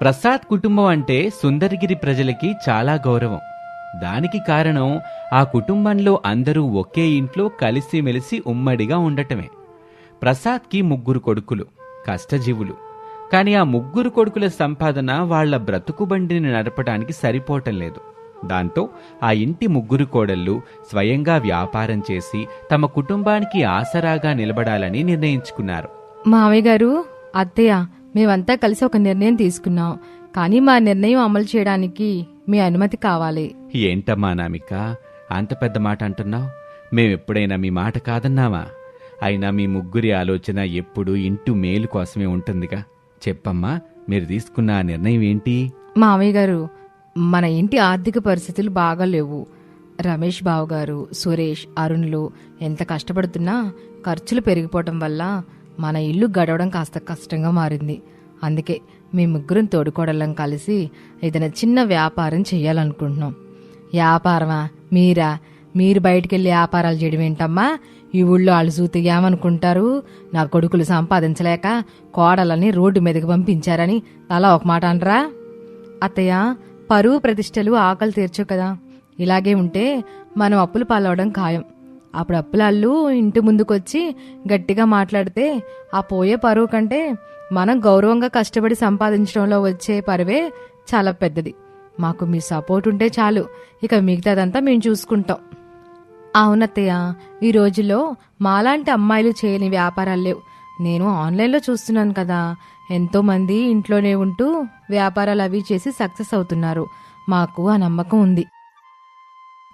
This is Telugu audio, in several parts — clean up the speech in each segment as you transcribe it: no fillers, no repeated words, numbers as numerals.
ప్రసాద్ కుటుంబం అంటే సుందరగిరి ప్రజలకి చాలా గౌరవం. దానికి కారణం ఆ కుటుంబంలో అందరూ ఒకే ఇంట్లో కలిసిమెలిసి ఉమ్మడిగా ఉండటమే. ప్రసాద్కి 3 కొడుకులు, కష్టజీవులు. కాని ఆ 3 కొడుకుల సంపాదన వాళ్ల బ్రతుకుబండిని నడపడానికి సరిపోవటం లేదు. దాంతో ఆ ఇంటి 3 కోడళ్లు స్వయంగా వ్యాపారం చేసి తమ కుటుంబానికి ఆసరాగా నిలబడాలని నిర్ణయించుకున్నారు. మావయ్య గారు, అత్తయ్య, మేమంతా కలిసి ఒక నిర్ణయం తీసుకున్నాం. కానీ మా నిర్ణయం అమలు చేయడానికి మీ అనుమతి కావాలి. ఏంటమ్మా అనామిక, అంత పెద్ద మాట అంటున్నావు? మేమెప్పుడైనా మీ మాట కాదన్నావా? అయినా మీ 3 ఆలోచన ఎప్పుడూ ఇంటి మేలు కోసమే ఉంటుందిగా. చెప్పమ్మా, మీరు తీసుకున్న ఆ నిర్ణయం ఏంటి? మావయ్య గారు, మన ఇంటి ఆర్థిక పరిస్థితులు బాగాలేవు. రమేష్ బావగారు, సురేష్, అరుణ్లు ఎంత కష్టపడుతున్నా ఖర్చులు పెరిగిపోవటం వల్ల మన ఇల్లు గడవడం కాస్త కష్టంగా మారింది. అందుకే మీ 3 తోడుకోడళ్ళం కలిసి ఏదైనా చిన్న వ్యాపారం చెయ్యాలనుకుంటున్నాం. వ్యాపారమా? మీరు బయటికెళ్ళి వ్యాపారాలు చేయడం ఏంటమ్మా? ఈ ఊళ్ళో వాళ్ళు చూస్తే ఏమనుకుంటారు? నా కొడుకులు సంపాదించలేక కోడలని రోడ్డు మీదకి పంపించారని అలా ఒక మాట అనరా? అత్తయ్య, పరువు ప్రతిష్టలు ఆకలి తీర్చు కదా. ఇలాగే ఉంటే మనం అప్పులు పాలవడం ఖాయం. అప్పుడు అప్పులాళ్ళు ఇంటి ముందుకొచ్చి గట్టిగా మాట్లాడితే ఆ పోయే పరువు కంటే మనం గౌరవంగా కష్టపడి సంపాదించడంలో వచ్చే పరువే చాలా పెద్దది. మాకు మీ సపోర్ట్ ఉంటే చాలు, ఇక మిగతాదంతా మేము చూసుకుంటాం. అవునత్తయ్య, ఈ రోజుల్లో మాలాంటి అమ్మాయిలు చేయని వ్యాపారాలు లేవు. నేను ఆన్లైన్లో చూస్తున్నాను కదా, ఎంతోమంది ఇంట్లోనే ఉంటూ వ్యాపారాలు అవి చేసి సక్సెస్ అవుతున్నారు. మాకు ఆ నమ్మకం ఉంది.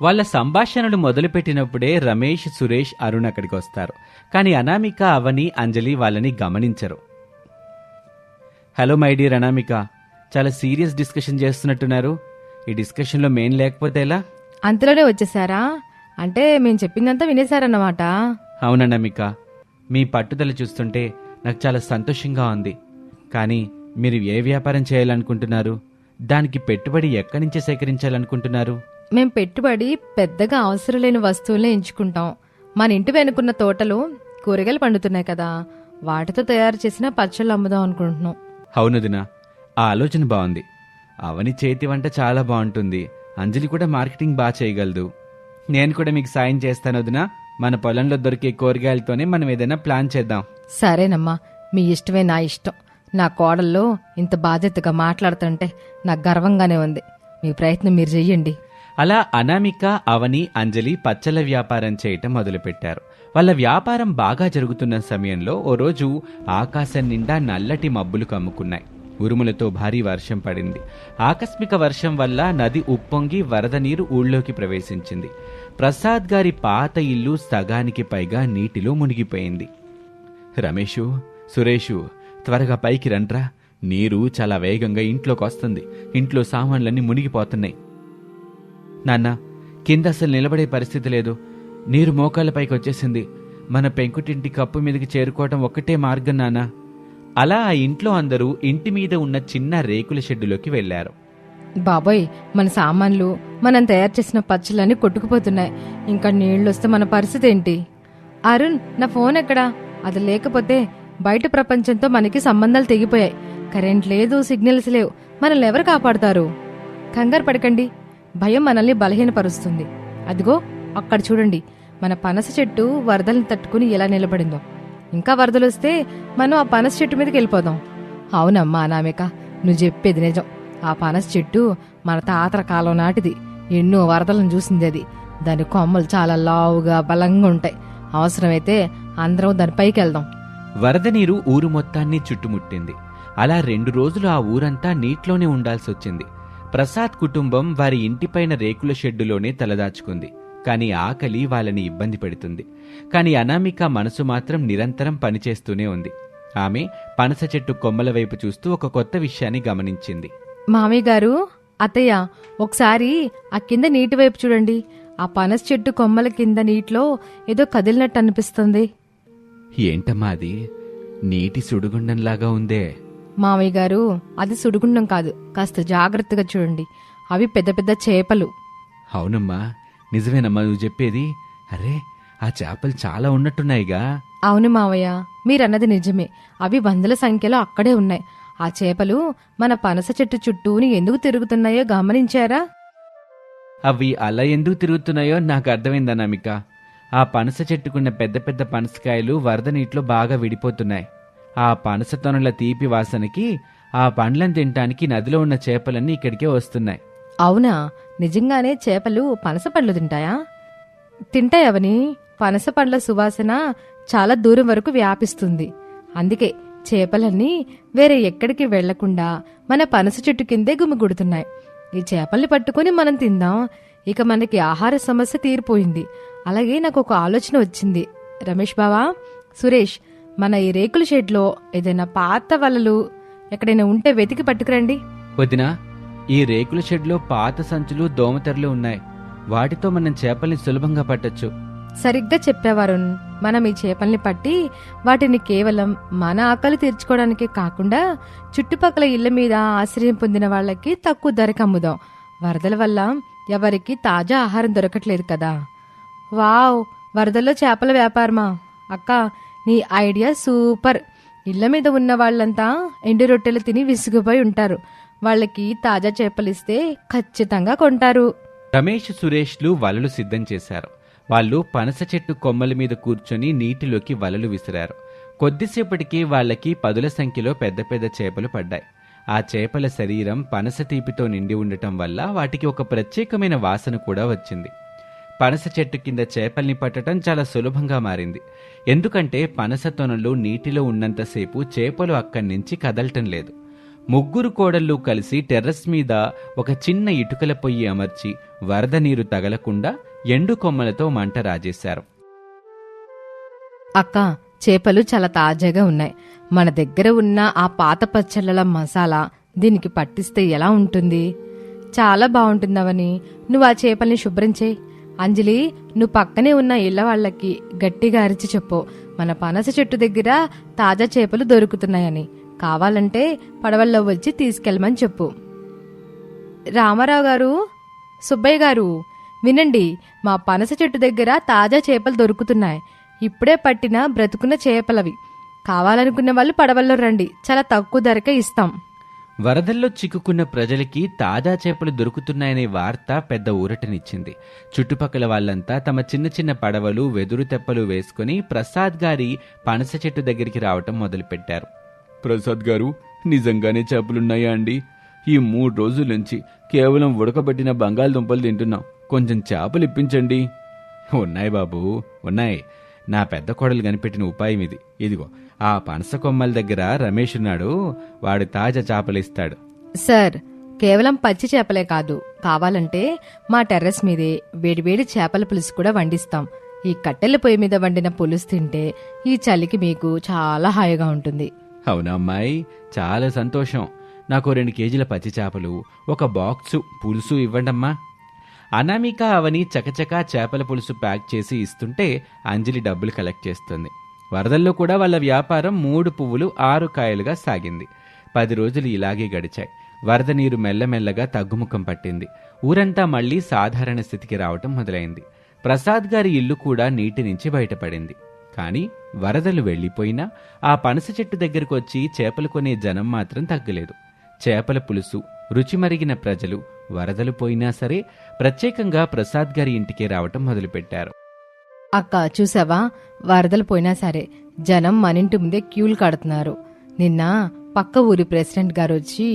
వాళ్ళ సంభాషణలు మొదలుపెట్టినప్పుడే రమేష్, సురేష్, అరుణ్ అక్కడికి వస్తారు. కానీ అనామిక, అవని, అంజలి వాళ్ళని గమనించరు. హలో మై డియర్ అనామిక, చాలా సీరియస్ డిస్కషన్ చేస్తున్నట్టున్నారు. ఈ డిస్కషన్లో మెయిన్ లేకపోతే ఎలా? అంతలోనే వచ్చేసారా? అంటే మేము చెప్పిందంతా వినేశారన్నమాట. అవుననామిక, మీ పట్టుదల చూస్తుంటే నాకు చాలా సంతోషంగా ఉంది. కానీ మీరు ఏ వ్యాపారం చేయాలనుకుంటున్నారు? దానికి పెట్టుబడి ఎక్కడి నుంచి సేకరించాలనుకుంటున్నారు? మేం పెట్టుబడి పెద్దగా అవసరం లేని వస్తువులనే ఎంచుకుంటాం. మన ఇంటి వెనుకున్న తోటలో కూరగాయలు పండుతున్నాయి కదా, వాటితో తయారు చేసిన పచ్చళ్ళు అమ్ముదాం అనుకుంటున్నాం. అవునుదినా, ఆ ఆలోచన బాగుంది. అవని చేతి వంట చాలా బాగుంటుంది. అంజలి కూడా మార్కెటింగ్ బాగా చేయగలదు. నేను కూడా మీకు సాయం చేస్తాను వదినా. మన పొలంలో దొరికే కూరగాయలతోనే మనం ఏదైనా ప్లాన్ చేద్దాం. సరేనమ్మా, మీ ఇష్టమే నా ఇష్టం. నా కోడల్లో ఇంత బాధ్యతగా మాట్లాడుతుంటే నాకు గర్వంగానే ఉంది. మీ ప్రయత్నం మీరు చెయ్యండి. అలా అనామిక, అవని, అంజలి పచ్చళ్ళ వ్యాపారం చేయటం మొదలుపెట్టారు. వాళ్ళ వ్యాపారం బాగా జరుగుతున్న సమయంలో ఓ రోజు ఆకాశం నిండా నల్లటి మబ్బులు కమ్ముకున్నాయి. ఉరుములతో భారీ వర్షం పడింది. ఆకస్మిక వర్షం వల్ల నది ఉప్పొంగి వరద నీరు ఊళ్ళోకి ప్రవేశించింది. ప్రసాద్ గారి పాత ఇల్లు సగానికి పైగా నీటిలో మునిగిపోయింది. రమేషు, సురేషు, త్వరగా పైకి రండ్రా. నీరు చాలా వేగంగా ఇంట్లోకి వస్తుంది. ఇంట్లో సామాన్లన్నీ మునిగిపోతున్నాయి. నాన్న, కింద అసలు నిలబడే పరిస్థితి లేదు. నీరు మోకాళ్ళపైకి వచ్చేసింది. మన పెంకుటింటి కప్పు మీదకి చేరుకోవటం ఒక్కటే మార్గం నాన్న. అలా ఆ ఇంట్లో అందరూ ఇంటి మీద ఉన్న చిన్న రేకుల షెడ్డులోకి వెళ్లారు. బాబోయ్, మన సామాన్లు, మనం తయారు చేసిన పచ్చళ్ళన్నీ కొట్టుకుపోతున్నాయి. ఇంకా నీళ్ళొస్తే మన పరిస్థితి ఏంటి? అరుణ్, నా ఫోన్ ఎక్కడా? అది లేకపోతే బయట ప్రపంచంతో మనకి సంబంధాలు తెగిపోయాయి. కరెంట్ లేదు, సిగ్నల్స్ లేవు. మనల్ని ఎవరు కాపాడుతారు? కంగారు పడకండి, భయం మనల్ని బలహీనపరుస్తుంది. అదిగో అక్కడ చూడండి, మన పనస చెట్టు వరదల్ని తట్టుకుని ఎలా నిలబడిందో. ఇంకా వరదలొస్తే మనం ఆ పనస చెట్టు మీదకి వెళ్ళిపోదాం. అవునమ్మా అనామిక, నువ్వు చెప్పేది నిజం. ఆ పనస చెట్టు మన తాతల కాలం నాటిది. ఎన్నో వరదలను చూసింది అది. దాని కొమ్మలు చాలా లావుగా బలంగా ఉంటాయి. అవసరమైతే అందరం దాని పైకి వెళ్దాం. వరద నీరు ఊరు మొత్తాన్ని చుట్టుముట్టింది. అలా 2 రోజులు ఆ ఊరంతా నీటిలోనే ఉండాల్సి వచ్చింది. ప్రసాద్ కుటుంబం వారి ఇంటిపైన రేకుల షెడ్డులోనే తలదాచుకుంది. కాని ఆకలి వాళ్ళని ఇబ్బంది పెడుతుంది. కాని అనామిక మనసు మాత్రం నిరంతరం పనిచేస్తూనే ఉంది. ఆమె పనస చెట్టు కొమ్మల వైపు చూస్తూ ఒక కొత్త విషయాన్ని గమనించింది. మామయ్య గారు, అత్తయ్య, ఒకసారి ఆ కింద నీటి వైపు చూడండి. ఆ పనస చెట్టు కొమ్మల కింద నీటిలో ఏదో కదిలినట్టు అనిపిస్తుంది. ఏంటమ్మా అది? నీటి సుడిగుండంలాగా ఉందే. మామయ్య గారు, అది సుడిగుండం కాదు. కాస్త జాగ్రత్తగా చూడండి. అవి పెద్ద పెద్ద చేపలు. అవునమ్మా, నిజమేనమ్మా నువ్వు చెప్పేది. అరే, ఆ చేపలు చాలా ఉన్నట్టున్నాయిగా. అవును మావయ్య, మీరన్నది నిజమే. అవి వందల సంఖ్యలో అక్కడే ఉన్నాయి. ఆ చేపలు మన పనస చెట్టు చుట్టూని ఎందుకు తిరుగుతున్నాయో గమనించారా? అవి అలా ఎందుకు తిరుగుతున్నాయో నాకు అర్థమైంది అనామిక. ఆ పనస చెట్టుకున్న పెద్ద పెద్ద పనసకాయలు వరద నీటిలో బాగా విడిపోతున్నాయి. ఆ పనస తొనల తీపి వాసనకి ఆ పండ్లను తినటానికి నదిలో ఉన్న చేపలన్నీ ఇక్కడికే వస్తున్నాయి. అవునా? నిజంగానే చేపలు పనస పండ్లు తింటాయా? తింటాయవని. పనస పండ్ల సువాసన చాలా దూరం వరకు వ్యాపిస్తుంది. అందుకే చేపలన్నీ వేరే ఎక్కడికి వెళ్లకుండా మన పనస చెట్టు కిందే గుమిగూడుతున్నాయి. ఈ చేపల్ని పట్టుకుని మనం తిందాం. ఇక మనకి ఆహార సమస్య తీరిపోయింది. అలాగే నాకు ఒక ఆలోచన వచ్చింది. రమేష్ బావా, సురేష్, మన ఈ రేకుల షెడ్లో ఏదైనా పాత వలలు ఎక్కడైనా ఉంటే వెతికి పట్టుకురండి. వదినా, ఈ రేకుల షెడ్లో పాత సంచులు దోమతెరలు ఉన్నాయి. వాటితో మనం చేపల్ని సులభంగా పట్టొచ్చు. సరిగ్గా చెప్పేవారుణ్. మనం ఈ చేపల్ని పట్టి వాటిని కేవలం మన ఆకలి తీర్చుకోవడానికే కాకుండా చుట్టుపక్కల ఇళ్ల మీద ఆశ్రయం పొందిన వాళ్ళకి తక్కువ ధరకు అమ్ముదాం. వరదల వల్ల ఎవరికి తాజా ఆహారం దొరకట్లేదు కదా. వావ్, వరదల్లో చేపల వ్యాపారమా? అక్క, నీ ఐడియా సూపర్. ఇళ్ల మీద ఉన్న వాళ్ళంతా ఎండు రొట్టెలు తిని విసిగిపోయి ఉంటారు. వాళ్ళకి తాజా చేపలిస్తే ఖచ్చితంగా కొంటారు. రమేష్, సురేష్లు వలలు సిద్ధం చేశారు. వాళ్ళు పనస చెట్టు కొమ్మల మీద కూర్చొని నీటిలోకి వలలు విసిరారు. కొద్దిసేపటికి వాళ్ళకి పదుల సంఖ్యలో పెద్ద పెద్ద చేపలు పడ్డాయి. ఆ చేపల శరీరం పనస తీపితో నిండి ఉండటం వల్ల వాటికి ఒక ప్రత్యేకమైన వాసన కూడా వచ్చింది. పనస చెట్టు కింద చేపల్ని పట్టడం చాలా సులభంగా మారింది. ఎందుకంటే పనస తొనలు నీటిలో ఉన్నంతసేపు చేపలు అక్కడి నుంచి కదలటం లేదు. ముగ్గురు కోడళ్ళు కలిసి టెర్రస్ మీద ఒక చిన్న ఇటుకల పొయ్యి అమర్చి వరద నీరు తగలకుండా ఎండు కొమ్మలతో మంట రాజేశారు. అక్క, చేపలు చాలా తాజాగా ఉన్నాయి. మన దగ్గర ఉన్న ఆ పాత పచ్చళ్ళ మసాలా దీనికి పట్టిస్తే ఎలా ఉంటుంది? చాలా బాగుంటుందవని. నువ్వు ఆ చేపల్ని శుభ్రం చేయి. అంజలి, నువ్వు పక్కనే ఉన్న ఇళ్ల వాళ్ళకి గట్టిగా అరిచి చెప్పు, మన పనస చెట్టు దగ్గర తాజా చేపలు దొరుకుతున్నాయని. కావాలంటే పడవల్లో వచ్చి తీసుకెళ్ళమని చెప్పు. రామారావు గారు, సుబ్బయ్య గారు, వినండి. మా పనస చెట్టు దగ్గర తాజా చేపలు దొరుకుతున్నాయి. ఇప్పుడే పట్టిన బ్రతుకున్న చేపలవి. కావాలనుకున్న వాళ్ళు పడవల్లో రండి. చాలా తక్కువ ధరకే ఇస్తాం. వరదల్లో చిక్కుకున్న ప్రజలకి తాజా చేపలు దొరుకుతున్నాయనే వార్త పెద్ద ఊరటనిచ్చింది. చుట్టుపక్కల వాళ్ళంతా తమ చిన్న చిన్న పడవలు, వెదురు తెప్పలు వేసుకుని ప్రసాద్ గారి పనస చెట్టు దగ్గరికి రావటం మొదలుపెట్టారు. ప్రసాద్ గారు, నిజంగానే చేపలున్నాయా అండి? ఈ 3 రోజుల నుంచి కేవలం ఉడకబెట్టిన బంగాళదుంపలు తింటున్నాం. కొంచెం చేపలు ఇప్పించండి. ఉన్నాయి బాబు, ఉన్నాయి. నా పెద్ద కోడలు కనిపెట్టిన ఉపాయం ఇది. ఇదిగో, ఆ పనస కొమ్మల దగ్గర రమేష్ ఉన్నాడు. వాడు తాజా చేపలిస్తాడు. సార్, కేవలం పచ్చి చేపలే కాదు, కావాలంటే మా టెర్రస్ మీదే వేడివేడి చేపల పులుసు కూడా వండిస్తాం. ఈ కట్టెల పొయ్యి మీద వండిన పులుసు తింటే ఈ చలికి మీకు చాలా హాయిగా ఉంటుంది. అవునా అమ్మాయి, చాలా సంతోషం. నాకు 2 కేజీల పచ్చి చేపలు, 1 బాక్సు పులుసు ఇవ్వండమ్మా. అనామిక, అవని చకచకా చేపల పులుసు ప్యాక్ చేసి ఇస్తుంటే అంజలి డబ్బులు కలెక్ట్ చేస్తుంది. వరదల్లో కూడా వాళ్ళ వ్యాపారం 3 పువ్వులు 6 కాయలుగా సాగింది. 10 రోజులు ఇలాగే గడిచాయి. వరద నీరు మెల్లమెల్లగా తగ్గుముఖం పట్టింది. ఊరంతా మళ్లీ సాధారణ స్థితికి రావటం మొదలైంది. ప్రసాద్ గారి ఇల్లు కూడా నీటి నుంచి బయటపడింది. కానీ వరదలు వెళ్లిపోయినా ఆ పనస చెట్టు దగ్గరకు వచ్చి చేపలు కొనే జనం మాత్రం తగ్గలేదు. చేపల పులుసు రుచి మరిగిన ప్రజలు వరదలు పోయినా సరే ప్రత్యేకంగా ప్రసాద్ గారి ఇంటికే రావటం మొదలుపెట్టారు. అక్క, చూసావా? వరదలు పోయినా సరే జనం మనింటి ముందే క్యూలు కడుతున్నారు. నిన్న పక్క ఊరి ప్రెసిడెంట్ గారు వచ్చి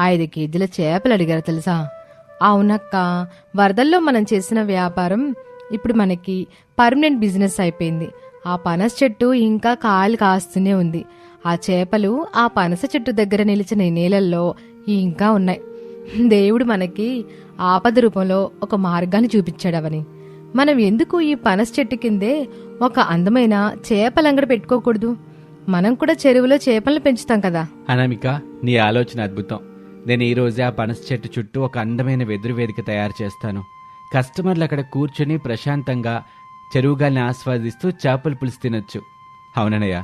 5 కేజీల చేపలు అడిగారు తెలుసా? అవునక్క, వరదల్లో మనం చేసిన వ్యాపారం ఇప్పుడు మనకి పర్మనెంట్ బిజినెస్ అయిపోయింది. ఆ పనస చెట్టు ఇంకా కాయలు కాస్తూనే ఉంది. ఆ చేపలు ఆ పనస చెట్టు దగ్గర నిలిచిన నీళ్ళల్లో ఇంకా ఉన్నాయి. దేవుడు మనకి ఆపద రూపంలో ఒక మార్గాన్ని చూపించాడవని. మనం ఎందుకు ఈ పనస చెట్టు కిందే ఒక అందమైన చేపలంగడి పెట్టుకోకూడదు? మనం కూడా చెరువులో చేపలను పెంచుతాం కదా. అనామిక, నీ ఆలోచన అద్భుతం. నేను ఈ రోజే ఆ పనస చెట్టు చుట్టూ ఒక అందమైన వెదురు వేదిక తయారు చేస్తాను. కస్టమర్లు అక్కడ కూర్చొని ప్రశాంతంగా చెరువుగాల్ని ఆస్వాదిస్తూ చేపల పులుసు తినొచ్చు. అవునన్నయ్య,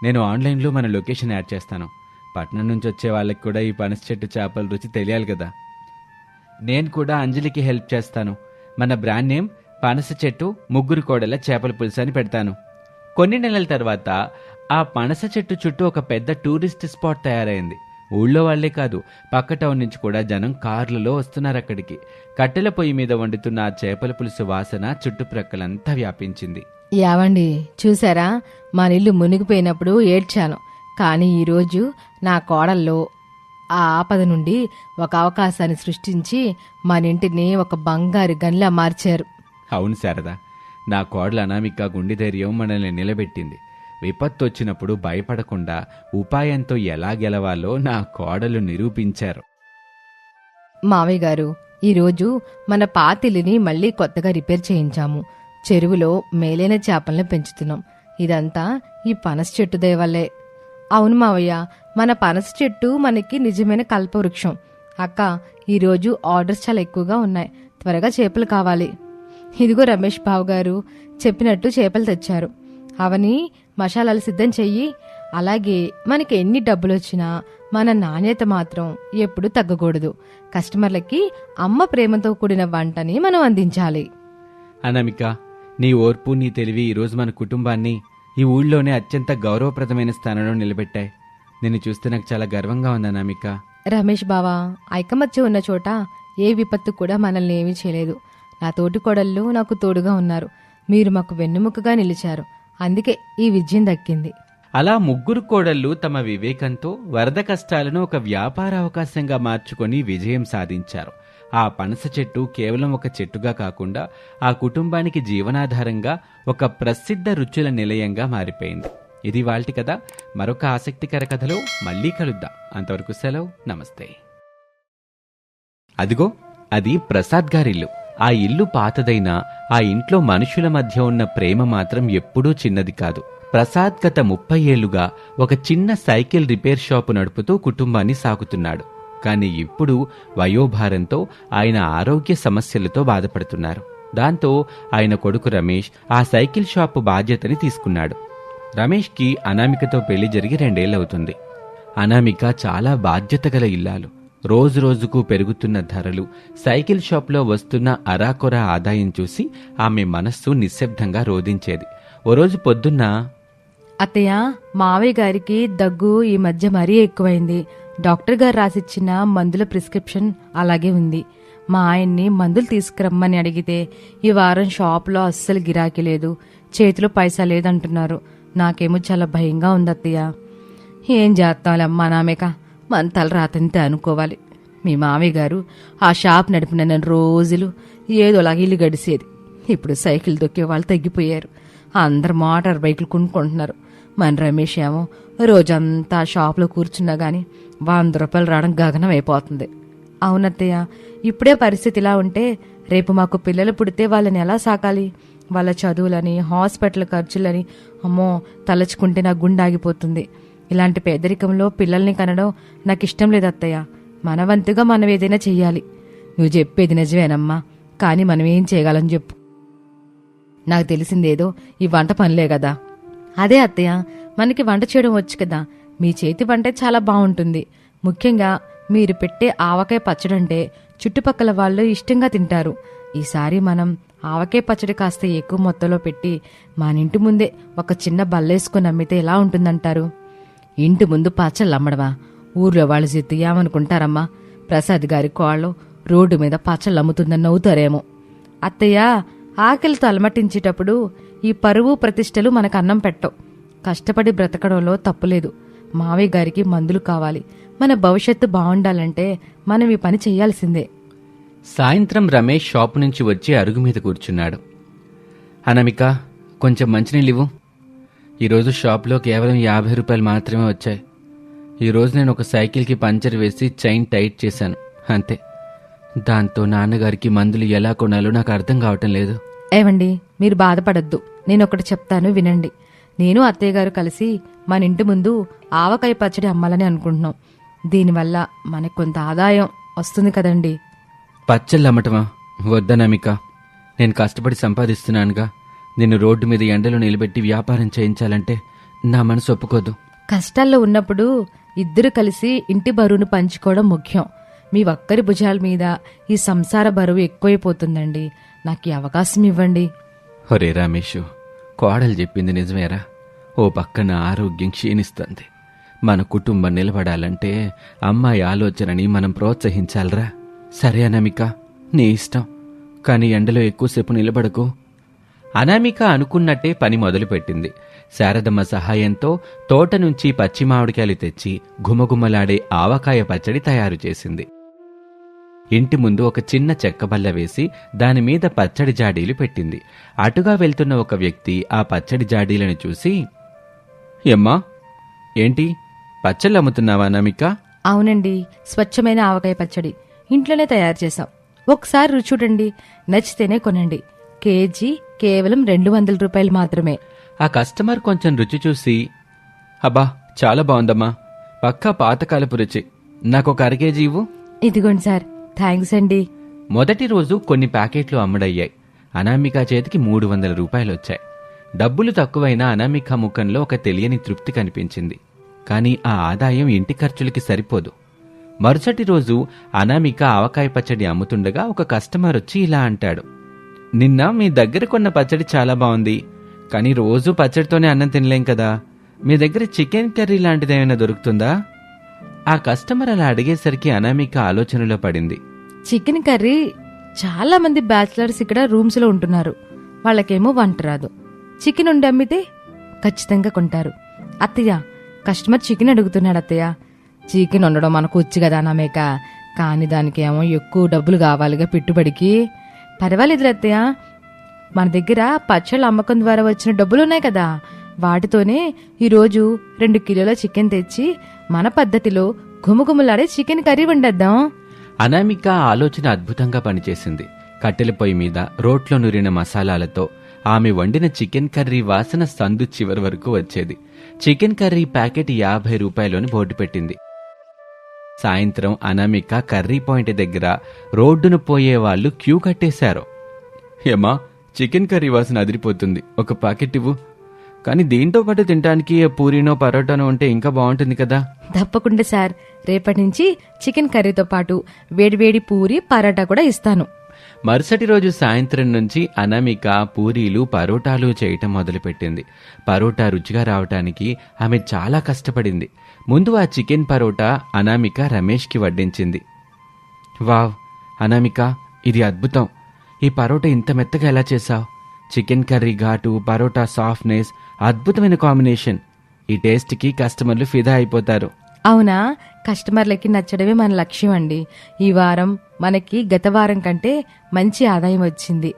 నేను ఆన్లైన్లో మన లొకేషన్ యాడ్ చేస్తాను. పట్నం నుంచి వచ్చే వాళ్ళకి కూడా ఈ పనస చెట్టు చేపల రుచి తెలియాలి కదా. నేను కూడా అంజలికి హెల్ప్ చేస్తాను. మన బ్రాండ్ నేమ్ పనస చెట్టు ముగ్గురు కోడల చేపల పులుసు అని పెడతాను. కొన్ని నెలల తర్వాత ఆ పనస చెట్టు చుట్టూ ఒక పెద్ద టూరిస్ట్ స్పాట్ తయారైంది. ఊళ్ళో వాళ్లే కాదు, పక్క టౌన్ నుంచి కూడా జనం కార్లలో వస్తున్నారు అక్కడికి. కట్టెల పొయ్యి మీద వండుతున్న ఆ చేపల పులుసు వాసన చుట్టుప్రక్కలంతా వ్యాపించింది. యావండి, చూసారా, మన ఇల్లు మునిగిపోయినప్పుడు ఏడ్చాను. కానీ ఈరోజు నా కోడల్లో ఆ ఆపద నుండి ఒక అవకాశాన్ని సృష్టించి మన ఇంటిని ఒక బంగారు గనిలా మార్చారు. అవును శారదా, నా కోడలు అనామిక గుండె ధైర్యం మనల్ని నిలబెట్టింది. విపత్తు వచ్చినప్పుడు భయపడకుండా ఉపాయంతో ఎలా గెలవాలో నా కోడలు నిరూపించారు. మావయ్య గారు, ఈరోజు మన పాతిల్లిని మళ్ళీ కొత్తగా రిపేర్ చేయించాము. చెరువులో మేలైన చేపల్ని పెంచుతున్నాం. ఇదంతా ఈ పనస చెట్టు దయవల్లే. అవును మావయ్య, మన పనస చెట్టు మనకి నిజమైన కల్పవృక్షం. అక్క, ఈరోజు ఆర్డర్స్ చాలా ఎక్కువగా ఉన్నాయి. త్వరగా చేపలు కావాలి. ఇదిగో రమేష్ బావు గారు చెప్పినట్టు చేపలు తెచ్చారు. అవని మసాలాలు సిద్ధం చెయ్యి. అలాగే మనకి ఎన్ని డబ్బులు వచ్చినా మన నాణ్యత మాత్రం ఎప్పుడూ తగ్గకూడదు. కస్టమర్లకి అమ్మ ప్రేమతో కూడిన వంటని మనం అందించాలి. అనామిక, నీ ఓర్పు, నీ తెలివి ఈరోజు మన కుటుంబాన్ని ఈ ఊళ్ళోనే అత్యంత గౌరవప్రదమైన స్థానంలో నిలబెట్టాయి. నిన్ను చూస్తే నాకు చాలా గర్వంగా ఉంది అనామిక. రమేష్ బావా, ఐకమత్యం ఉన్న చోట ఏ విపత్తు కూడా మనల్ని ఏమీ చేయలేదు. నా తోటి కోడళ్ళు నాకు తోడుగా ఉన్నారు. మీరు మాకు వెన్నుముకగా నిలిచారు. అందుకే ఈ విజయం దక్కింది. అలా ముగ్గురు కోడళ్ళు తమ వివేకంతో వరద కష్టాలను ఒక వ్యాపార అవకాశంగా మార్చుకొని విజయం సాధించారు. ఆ పనస చెట్టు కేవలం ఒక చెట్టుగా కాకుండా ఆ కుటుంబానికి జీవనాధారంగా ఒక ప్రసిద్ధ రుచుల నిలయంగా మారిపోయింది. ఇది వాల్టి కథ. మరొక ఆసక్తికర కథలో మళ్ళీ కలుద్దాం. అంతవరకు సెలవు, నమస్తే. అదిగో, అది ప్రసాద్ గారిల్లు. ఆ ఇల్లు పాతదైనా ఆ ఇంట్లో మనుషుల మధ్య ఉన్న ప్రేమ మాత్రం ఎప్పుడూ చిన్నది కాదు. ప్రసాద్ గత 30 ఏళ్లుగా ఒక చిన్న సైకిల్ రిపేర్ షాపు నడుపుతూ కుటుంబాన్ని సాగుతున్నాడు. కానీ ఇప్పుడు వయోభారంతో ఆయన ఆరోగ్య సమస్యలతో బాధపడుతున్నారు. దాంతో ఆయన కొడుకు రమేష్ ఆ సైకిల్ షాపు బాధ్యతని తీసుకున్నాడు. రమేష్కి అనామికతో పెళ్లి జరిగి 2 ఏళ్లవుతుంది. అనామిక చాలా బాధ్యత గల ఇల్లాలు. రోజు రోజుకు పెరుగుతున్న ధరలు, సైకిల్ షాప్లో వస్తున్న అరాకొర ఆదాయం చూసి ఆమె మనస్సు నిశ్శబ్దంగా రోధించేది. ఓ రోజు పొద్దున్న, అత్తయ్య, మావయ్య గారికి దగ్గు ఈ మధ్య మరీ ఎక్కువైంది. డాక్టర్ గారు రాసిచ్చిన మందుల ప్రిస్క్రిప్షన్ అలాగే ఉంది. మా ఆయన్ని మందులు తీసుకురమ్మని అడిగితే ఈ వారం షాపులో అస్సలు గిరాకీ లేదు, చేతిలో పైసా లేదంటున్నారు. నాకేమో చాలా భయంగా ఉంది అత్తయ్య. ఏం చేస్తాంలేమ్మా నామేక, మన తల రాతంతే అనుకోవాలి. మీ మామయ్య గారు ఆ షాప్ నడిపిన రోజులు ఏదోలాగా ఇల్లు గడిచేది. ఇప్పుడు సైకిల్ దొక్కే వాళ్ళు తగ్గిపోయారు. అందరు మోటార్ బైకులు కొనుక్కుంటున్నారు. మన రమేష్ ఏమో రోజంతా షాప్లో కూర్చున్నా గాని 100 రూపాయలు రావడం గగనం అయిపోతుంది. అవునత్తయ్య, ఇప్పుడే పరిస్థితి ఇలా ఉంటే రేపు మాకు పిల్లలు పుడితే వాళ్ళని ఎలా సాకాలి? వాళ్ళ చదువులని, హాస్పిటల్ ఖర్చులని, అమ్మో, తలచుకుంటే నా గుండె ఆగిపోతుంది. ఇలాంటి పేదరికంలో పిల్లల్ని కనడం నాకు ఇష్టం లేదు అత్తయ్య. మన వంతుగా మనం ఏదైనా చెయ్యాలి. నువ్వు చెప్పేది నిజమేనమ్మా, కానీ మనం ఏం చేయగలం చెప్పు. నాకు తెలిసిందేదో ఈ వంట పనిలే కదా. అదే అత్తయ్య, మనకి వంట చేయడం వచ్చు కదా. మీ చేతి వంటే చాలా బాగుంటుంది. ముఖ్యంగా మీరు పెట్టే ఆవకాయ పచ్చడంటే చుట్టుపక్కల వాళ్ళు ఇష్టంగా తింటారు. ఈసారి మనం ఆవకాయ పచ్చడి కాస్త ఎక్కువ మొత్తంలో పెట్టి మన ఇంటి ముందే ఒక చిన్న బల్లేసుకుని అమ్మితే ఎలా ఉంటుందంటారు? ఇంటి ముందు పచ్చళ్ళు అమ్మడమా? ఊర్లో వాళ్ళు చేతి ఏమనుకుంటారమ్మా? ప్రసాద్ గారి కోళ్ళు రోడ్డు మీద పచ్చళ్ళు అమ్ముతుందని నవ్వుతారేమో. అత్తయ్య, ఆకలితో అలమటించేటప్పుడు ఈ పరువు ప్రతిష్టలు మనకు అన్నం పెట్టవు. కష్టపడి బ్రతకడంలో తప్పులేదు. మావయ్య గారికి మందులు కావాలి. మన భవిష్యత్తు బాగుండాలంటే మనం ఈ పని చెయ్యాల్సిందే. సాయంత్రం రమేష్ షాపు నుంచి వచ్చి అరుగు మీద కూర్చున్నాడు. అనామిక, కొంచెం మంచినీళ్ళివ్వు. ఈరోజు షాప్లో కేవలం 50 రూపాయలు మాత్రమే వచ్చాయి. ఈరోజు నేను ఒక సైకిల్కి పంచర్ వేసి చైన్ టైట్ చేశాను, అంతే. దాంతో నాన్నగారికి మందులు ఎలా కొనాలో నాకు అర్థం కావటం లేదు. ఏవండి, మీరు బాధపడద్దు. నేనొకటి చెప్తాను, వినండి. నేను అత్తయ్య గారు కలిసి మన ఇంటి ముందు ఆవకాయ పచ్చడి అమ్మాలని అనుకుంటున్నాం. దీనివల్ల మనకు కొంత ఆదాయం వస్తుంది కదండి. పచ్చళ్ళు అమ్మటమా? వద్దనామిక, నేను కష్టపడి సంపాదిస్తున్నానుగా. నిన్ను రోడ్డు మీద ఎండలో నిలబెట్టి వ్యాపారం చేయించాలంటే నా మనసు ఒప్పుకోదు. కష్టాల్లో ఉన్నప్పుడు ఇద్దరు కలిసి ఇంటి బరువును పంచుకోవడం ముఖ్యం. మీ ఒక్కరి భుజాల మీద ఈ సంసార బరువు ఎక్కువైపోతుందండి. నాకు ఈ అవకాశం ఇవ్వండి. ఒరే రమేషు, కోడలు చెప్పింది నిజమేరా. ఓ పక్కన ఆరోగ్యం క్షీణిస్తుంది, మన కుటుంబం నిలబడాలంటే అమ్మాయి ఆలోచనని మనం ప్రోత్సహించాలరా. సరే అనామిక, నీ ఇష్టం, కానీ ఎండలో ఎక్కువసేపు నిలబడకు. అనామిక అనుకున్నట్టే పని మొదలుపెట్టింది. శారదమ్మ సహాయంతో తోట నుంచి పచ్చి మామిడికాయలు తెచ్చి గుమగుమలాడే ఆవకాయ పచ్చడి తయారు చేసింది. ఇంటి ముందు ఒక చిన్న చెక్క బల్ల వేసి దానిమీద పచ్చడి జాడీలు పెట్టింది. అటుగా వెళ్తున్న ఒక వ్యక్తి ఆ పచ్చడి జాడీలను చూసి, ఎమ్మా, ఏంటి పచ్చళ్ళు అమ్ముతున్నావా అనామిక? అవునండి, స్వచ్ఛమైన ఆవకాయ పచ్చడి ఇంట్లోనే తయారు చేశాం. ఒకసారి రుచి చూడండి, నచ్చితేనే కొనండి. కేజీ కేవలం 200 రూపాయలు మాత్రమే. ఆ కస్టమర్ కొంచెం రుచి చూసి, అబ్బా చాలా బాగుందమ్మా, పక్కా పాతకాలపు రుచి, నాకొక 1/2 కేజీ ఇవ్వు. ఇదిగోండి సార్, థ్యాంక్స్ అండి. మొదటి రోజు కొన్ని ప్యాకెట్లు అమ్ముడయ్యాయి. అనామిక చేతికి 300 రూపాయలు వచ్చాయి. డబ్బులు తక్కువైనా అనామిక ముఖంలో ఒక తెలియని తృప్తి కనిపించింది. కానీ ఆ ఆదాయం ఇంటి ఖర్చులకి సరిపోదు. మరుసటి రోజు అనామిక ఆవకాయ పచ్చడి అమ్ముతుండగా ఒక కస్టమర్ వచ్చి ఇలా అంటాడు, నిన్న మీ దగ్గర కొన్న పచ్చడి చాలా బాగుంది, కానీ రోజు పచ్చడితోనే అన్నం తినలేం కదా, మీ దగ్గర చికెన్ కర్రీ లాంటిదేమైనా దొరుకుతుందా? ఆ కస్టమర్ అలా అడిగేసరికి అనామిక ఆలోచనలో పడింది. చికెన్ కర్రీ చాలా మంది బ్యాచిలర్స్ ఇక్కడ రూమ్స్ లో ఉంటున్నారు, వాళ్ళకేమో వంట రాదు. చికెన్ ఉండి అమ్మితే ఖచ్చితంగా కొంటారు. అత్తయ్య, కస్టమర్ చికెన్ అడుగుతున్నాడు అత్తయ్య. చికెన్ వండడం మనకు వచ్చు కదా అనామిక, కానీ దానికేమో ఎక్కువ డబ్బులు కావాలిగా పెట్టుబడికి. పర్వాలేదు అత్తయ్య, మన దగ్గర పచ్చళ్ళ అమ్మకం ద్వారా వచ్చిన డబ్బులున్నాయి కదా, వాటితోనే ఈరోజు 2 కిలోల చికెన్ తెచ్చి మన పద్ధతిలో గుమగుమలాడే చికెన్ కర్రీ వండేద్దాం. అనామిక ఆలోచన అద్భుతంగా పనిచేసింది. కట్టెల పొయ్యి మీద రోట్లో నూరిన మసాలాలతో ఆమె వండిన చికెన్ కర్రీ వాసన సందు చివరి వరకు వచ్చేది. చికెన్ కర్రీ ప్యాకెట్ 50 రూపాయలని బోర్డు పెట్టింది. సాయంత్రం అనామిక కర్రీ పాయింట్ దగ్గర రోడ్డును పోయే వాళ్ళు క్యూ కట్టేశారు. ఏమా, చికెన్ కర్రీ వాసన అదిరిపోతుంది, ఒక ప్యాకెట్ ఇవ్వు. కానీ దీంతో పాటు తినడానికి పూరీనో పరోటానో ఉంటే ఇంకా బాగుంటుంది కదా. తప్పకుండా సార్, రేపటి నుంచి చికెన్ కర్రీతో పాటు వేడివేడి పూరి పరోటా కూడా ఇస్తాను. మరుసటి రోజు సాయంత్రం నుంచి అనామిక పూరీలు పరోటాలు చేయటం మొదలుపెట్టింది. పరోటా రుచిగా రావటానికి ఆమె చాలా కష్టపడింది. ముందు ఆ చికెన్ పరోటా అనామిక రమేష్కి వడ్డించింది. వావ్ అనామిక, ఇది అద్భుతం, ఈ పరోటా ఇంత మెత్తగా ఎలా చేశావు? చికెన్ కర్రీ ఘాటు, పరోటా సాఫ్ట్నెస్, అద్భుతమైన కాంబినేషన్. ఈ టేస్ట్కి కస్టమర్లు ఫిదా అయిపోతారు. అవునా, కస్టమర్లకి నచ్చడమే మన లక్ష్యం అండి. ఈ వారం మనకి గత వారం కంటే మంచి ఆదాయం వచ్చింది.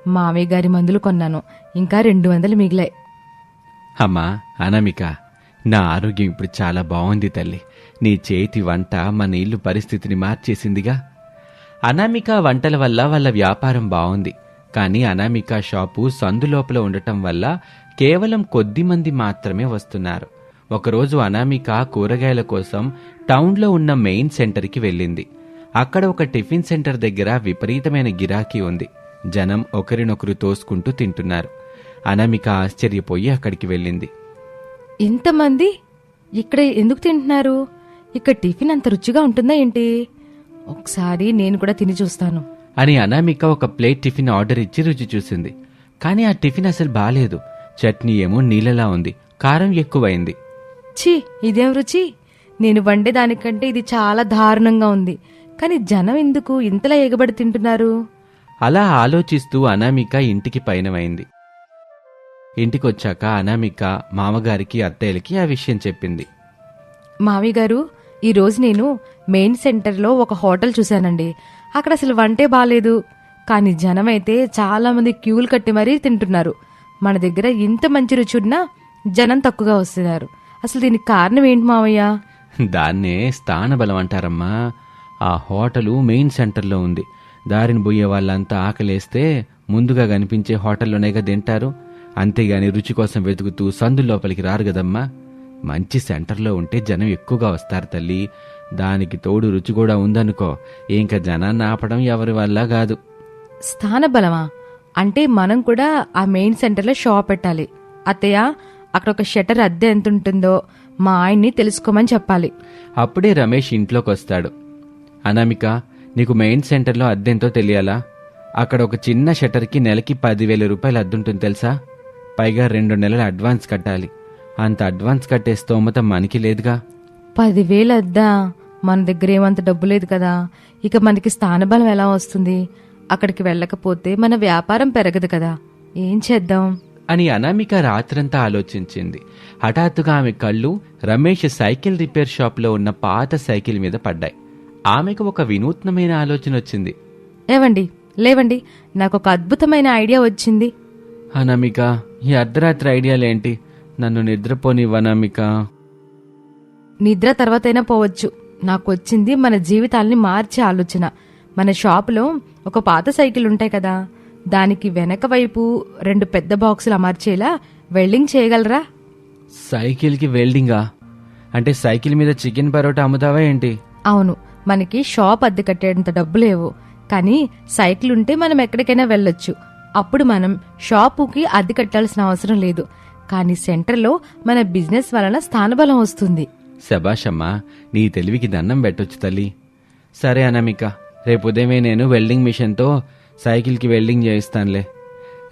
మామయ్య గారి మందులు కొన్నాను, ఇంకా 200 మిగిలాయి. అమ్మా అనామిక, నా ఆరోగ్యం ఇప్పుడు చాలా బాగుంది తల్లి. నీ చేతి వంట మన ఇల్లు పరిస్థితిని మార్చేసిందిగా. అనామిక వంటల వల్ల వాళ్ళ వ్యాపారం బాగుంది. కానీ అనామిక షాపు సందులోపల ఉండటం వల్ల కేవలం కొద్ది మంది మాత్రమే వస్తున్నారు. ఒకరోజు అనామిక కూరగాయల కోసం టౌన్లో ఉన్న మెయిన్ సెంటర్కి వెళ్ళింది. అక్కడ ఒక టిఫిన్ సెంటర్ దగ్గర విపరీతమైన గిరాకీ ఉంది. జనం ఒకరినొకరు తోసుకుంటూ తింటున్నారు. అనామిక ఆశ్చర్యపోయి అక్కడికి వెళ్ళింది. ఇంతమంది ఇక్కడ ఎందుకు తింటున్నారు? ఇక్కడ టిఫిన్ అంత రుచిగా ఉంటుందా ఏంటి? ఒకసారి నేను కూడా తిని చూస్తాను అని అనామిక ఒక ప్లేట్ టిఫిన్ ఆర్డర్ ఇచ్చి రుచి చూసింది. కానీ ఆ టిఫిన్ అసలు బాలేదు. చట్నీ ఏమో నీళ్ళలా ఉంది, కారం ఎక్కువైంది. ఛీ, ఇదేం రుచి! నేను వండేదానికంటే ఇది చాలా దారుణంగా ఉంది. కానీ జనం ఎందుకు ఇంతలా ఎగబడి తింటున్నారు? అలా ఆలోచిస్తూ అనామిక ఇంటికి పయనమైంది. ఇంటికొచ్చాక అనామిక మామగారికి, అత్తయ్యలకి ఆ విషయం చెప్పింది. మామయ్య గారు, ఈరోజు నేను మెయిన్ సెంటర్లో ఒక హోటల్ చూశానండి. అక్కడ అసలు వంటే బాలేదు, కానీ జనమైతే చాలా మంది క్యూలు కట్టి మరీ తింటున్నారు. మన దగ్గర ఇంత మంచి రుచి ఉన్నా జనం తక్కువగా వస్తున్నారు. అసలు దీనికి కారణం ఏంటి మామయ్య? దాన్నే స్థానబలం అంటారమ్మా. ఆ హోటలు మెయిన్ సెంటర్లో ఉంది. దారిని పోయే వాళ్ళంతా ఆకలేస్తే ముందుగా కనిపించే హోటల్లోనేగా తింటారు. అంతేగాని రుచి కోసం వెతుకుతూ సందు లోపలికి రారు కదమ్మా. మంచి సెంటర్లో ఉంటే జనం ఎక్కువగా వస్తారు తల్లి. దానికి తోడు రుచి కూడా ఉందనుకో, ఇంకా జనాన్ని ఆపడం ఎవరి వల్ల కాదు. స్థానబలమా? అంటే మనం కూడా ఆ మెయిన్ సెంటర్లో షాప్ పెట్టాలి. అత్తయ్య, అక్కడ ఒక షట్టర్ అద్దె ఎంత ఉంటుందో మా ఆయన్ని తెలుసుకోమని చెప్పాలి. అప్పుడే రమేష్ ఇంట్లోకి వస్తాడు. అనామిక, నీకు మెయిన్ సెంటర్లో అద్దెంతో తెలియాలా? అక్కడ ఒక చిన్న షట్టర్కి నెలకి 10,000 రూపాయలు అద్దుంటుంది తెలుసా? పైగా 2 నెలల అడ్వాన్స్ కట్టాలి. అంత అడ్వాన్స్ కట్టే స్తోమత మనకి లేదుగా. 10,000 అద్దా? మన దగ్గర ఏమంత డబ్బు లేదు కదా. ఇక మనకి స్థానబలం ఎలా వస్తుంది? అక్కడికి వెళ్ళకపోతే మన వ్యాపారం పెరగదు కదా. ఏం చేద్దాం అని అనామిక రాత్రంతా ఆలోచించింది. హఠాత్తుగా ఆమె కళ్ళు రమేష్ సైకిల్ రిపేర్ షాప్లో ఉన్న పాత సైకిల్ మీద పడ్డాయి. ఆమెకు ఒక వినూత్నమైన ఆలోచన వచ్చింది. ఏవండి, లేవండి, నాకు ఒక అద్భుతమైన ఐడియా వచ్చింది. అనామిక, ఈ అర్ధరాత్రి ఐడియాలేంటి? నన్ను నిద్రపోనివ్వనామిక. నిద్ర తర్వాతైనా పోవచ్చు. నాకు వచ్చింది మన జీవితాల్ని మార్చే ఆలోచన. మన షాపులో ఒక పాత సైకిల్ ఉంటాయి కదా, దానికి వెనక వైపు 2 పెద్ద బాక్సులు అమర్చేలా వెల్డింగ్ చేయగలరా? సైకిల్కి వెల్డింగా? అంటే సైకిల్ మీద చికెన్ పరోటా అమ్ముతావా ఏంటి? అవును, మనకి షాప్ అద్దె కట్టేంత డబ్బు లేవు, కానీ సైకిల్ ఉంటే మనం ఎక్కడికైనా వెళ్ళొచ్చు. అప్పుడు మనం షాపుకి అద్దె కట్టాల్సిన అవసరం లేదు, కానీ సెంటర్లో మన బిజినెస్ వలన స్థానబలం వస్తుంది. శభాషమ్మా, నీ తెలివికి దండం పెట్టొచ్చు తల్లి. సరే అనామిక, రేపు ఉదయమే నేను వెల్డింగ్ మిషన్తో సైకిల్కి వెల్డింగ్ చేయిస్తానులే.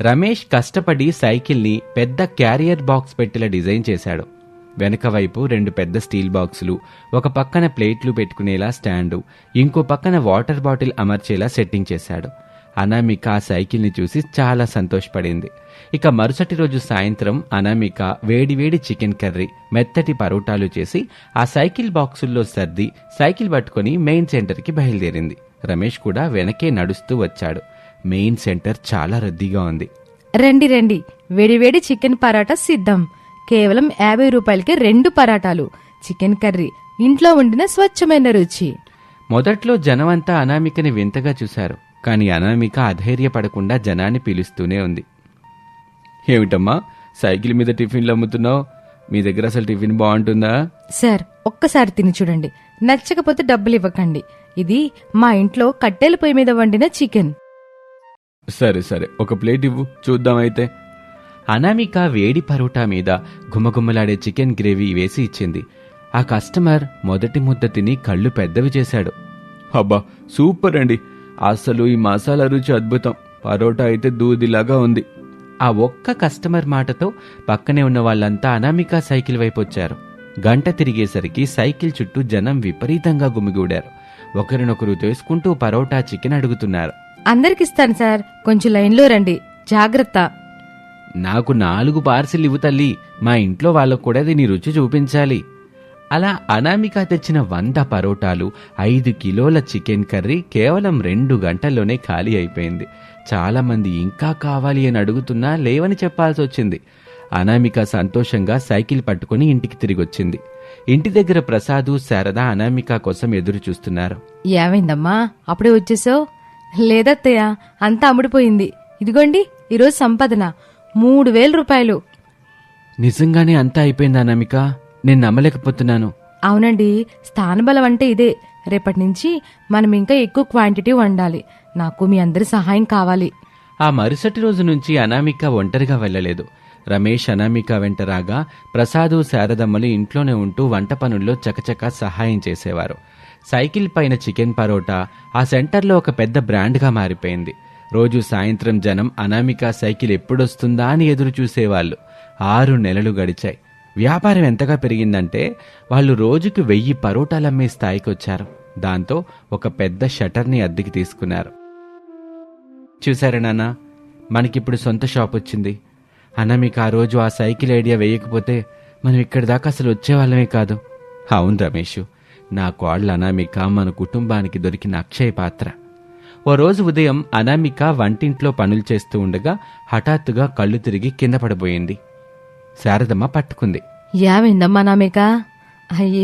రమేష్ కష్టపడి సైకిల్ని పెద్ద క్యారియర్ బాక్స్ పెట్టేలా డిజైన్ చేశాడు. వెనక వైపు 2 పెద్ద స్టీల్ బాక్సులు, ఒక పక్కన ప్లేట్లు పెట్టుకునేలా స్టాండు, ఇంకో పక్కన వాటర్ బాటిల్ అమర్చేలా సెట్టింగ్ చేశాడు. అనామిక ఆ సైకిల్ని చూసి చాలా సంతోషపడింది. ఇక మరుసటి రోజు సాయంత్రం అనామిక వేడివేడి చికెన్ కర్రీ, మెత్తటి పరోటాలు చేసి ఆ సైకిల్ బాక్సుల్లో సర్ది సైకిల్ పట్టుకుని మెయిన్ సెంటర్కి బయలుదేరింది. రమేష్ కూడా వెనకే నడుస్తూ వచ్చాడు. మెయిన్ సెంటర్ చాలా రద్దీగా ఉంది. రండి రండి, వేడివేడి చికెన్ పరాటా సిద్ధం. కేవలం 50 రూపాయలకి 2 పరాటాలు, చికెన్ కర్రీ, ఇంట్లో వండిన స్వచ్ఛమైన రుచి. మొదట్లో జనమంతా అనామికని వింతగా చూశారు. కానీ అనామిక అధైర్యపడకుండా జనాన్ని పిలుస్తూనే ఉంది. ఏమిటమ్మా, సైకిల్ మీద టిఫిన్లు అమ్ముతున్నావు? మీ దగ్గర అసలు టిఫిన్ బాగుంటుందా? సార్, ఒక్కసారి తిని చూడండి, నచ్చకపోతే డబ్బులు ఇవ్వకండి. ఇది మా ఇంట్లో కట్టెల పొయ్యి మీద వండిన చికెన్. సరే సరే, ఒక ప్లేట్ ఇవ్వు చూద్దామైతే. అనామిక వేడి పరోటా మీద గుమగుమలాడే చికెన్ గ్రేవీ వేసి ఇచ్చింది. ఆ కస్టమర్ మొదటి ముద్ద తిని కళ్ళు పెద్దవి చేశాడు. అబ్బా, సూపర్ అండి, అసలు ఈ మసాలా రుచి అద్భుతం. పరోటా అయితే దూదిలాగా ఉంది. ఆ ఒక్క కస్టమర్ మాటతో పక్కనే ఉన్న వాళ్ళంతా అనామిక సైకిల్ వైపు వచ్చారు. గంట తిరిగేసరికి సైకిల్ చుట్టూ జనం విపరీతంగా గుమిగూడారు. ఒకరినొకరు తోసుకుంటూ పరోటా, చికెన్ అడుగుతున్నారు. అందరికిస్తాను సార్, కొంచెం లైన్లో రండి, జాగ్రత్త. నాకు 4 పార్సిల్ ఇవ్వు తల్లి, మా ఇంట్లో వాళ్ళకు కూడా దీని రుచి చూపించాలి. అలా అనామిక తెచ్చిన 100 పరోటాలు, 5 కిలోల చికెన్ కర్రీ కేవలం 2 గంటల్లోనే ఖాళీ అయిపోయింది. చాలామంది ఇంకా కావాలి అని అడుగుతున్నా లేవని చెప్పాల్సి వచ్చింది. అనామిక సంతోషంగా సైకిల్ పట్టుకుని ఇంటికి తిరిగొచ్చింది. ఇంటి దగ్గర ప్రసాదు, శారద అనామిక కోసం ఎదురు చూస్తున్నారు. ఏమైందమ్మా, అప్పుడే వచ్చేసావు? లేదత్తయ్య, అంతా అమ్ముడిపోయింది. ఇదిగోండి ఈరోజు సంపాదన 3,000 రూపాయలు. నిజంగానే అంతా అయిపోయింది అనామిక? నేను నమ్మలేకపోతున్నాను. అవునండి, స్థానబలం అంటే ఇదే. రేపటి నుంచి మనం ఇంకా ఎక్కువ క్వాంటిటీ వండాలి. నాకు మీ అందరి సహాయం కావాలి. ఆ మరుసటి రోజు నుంచి అనామిక ఒంటరిగా వెళ్ళలేదు. రమేష్ అనామిక వెంట రాగా ప్రసాదు, శారదమ్మలు ఇంట్లోనే ఉంటూ వంట పనుల్లో చకచకా సహాయం చేసేవారు. సైకిల్ పైన చికెన్ పరోటా ఆ సెంటర్లో ఒక పెద్ద బ్రాండ్గా మారిపోయింది. రోజు సాయంత్రం జనం అనామిక సైకిల్ ఎప్పుడొస్తుందా అని ఎదురు చూసేవాళ్ళు. 6 నెలలు గడిచాయి. వ్యాపారం ఎంతగా పెరిగిందంటే వాళ్ళు రోజుకు 1000 పరోటాలమ్మే స్థాయికి వచ్చారు. దాంతో ఒక పెద్ద షటర్ని అద్దెకి తీసుకున్నారు. చూసారా నాన్న, మనకిప్పుడు సొంత షాప్ వచ్చింది. అనామిక ఆ రోజు ఆ సైకిల్ ఐడియా వేయకపోతే మనం ఇక్కడి దాకా అసలు వచ్చేవాళ్ళమే కాదు. అవును రమేష్, నా కోడలు అనామిక మన కుటుంబానికి దొరికిన అక్షయ పాత్ర. ఓ రోజు ఉదయం అనామిక వంటింట్లో పనులు చేస్తూ ఉండగా హఠాత్తుగా కళ్ళు తిరిగి కింద పడిపోయింది. శారదమ్మ పట్టుకుంది. ఏమైందమ్మా అనామిక?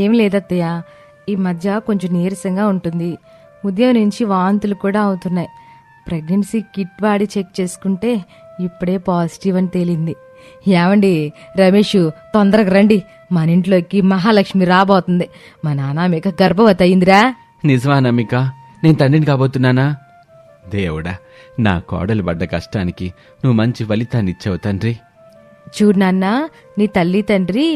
ఏం లేదత్తయ్య, ఈ మధ్య కొంచెం నీరసంగా ఉంటుంది. ఉదయం నుంచి వాంతులు కూడా అవుతున్నాయి. ప్రెగ్నెన్సీ కిట్ వాడి చెక్ చేసుకుంటే ఇప్పుడే పాజిటివ్ అని తేలింది. ఏమండి రమేష్, తొందరగా రండి, మన ఇంట్లోకి మహాలక్ష్మి రాబోతుంది. మా నాన్నమిక గర్భవతి అయిందిరా. నిజమా అనామిక? నేను తండ్రిని కాబోతున్నానా? దేవుడా, నా కోడలు పడ్డ కష్టానికి నువ్వు మంచి ఫలితాన్ని ఇచ్చావు తండ్రి. చూడు నాన్న, నీ తల్లి తండ్రి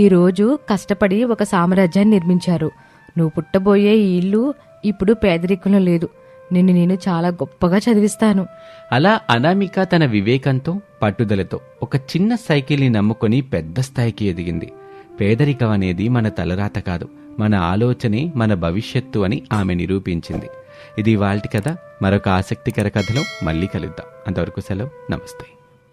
ఈరోజు కష్టపడి ఒక సామ్రాజ్యాన్ని నిర్మించారు. నువ్వు పుట్టబోయే ఈ ఇల్లు ఇప్పుడు పేదరికంలో లేదు. నిన్ను నేను చాలా గొప్పగా చదివిస్తాను. అలా అనామిక తన వివేకంతో పట్టుదలతో ఒక చిన్న సైకిల్ని నమ్ముకొని పెద్ద స్థాయికి ఎదిగింది. పేదరికం అనేది మన తలరాత కాదు, మన ఆలోచనే మన భవిష్యత్తు అని ఆమె నిరూపించింది. ఇది ఇవాల్టి కథ. మరొక ఆసక్తికర కథలో మళ్ళీ కలుద్దాం. అంతవరకు సెలవు. నమస్తే.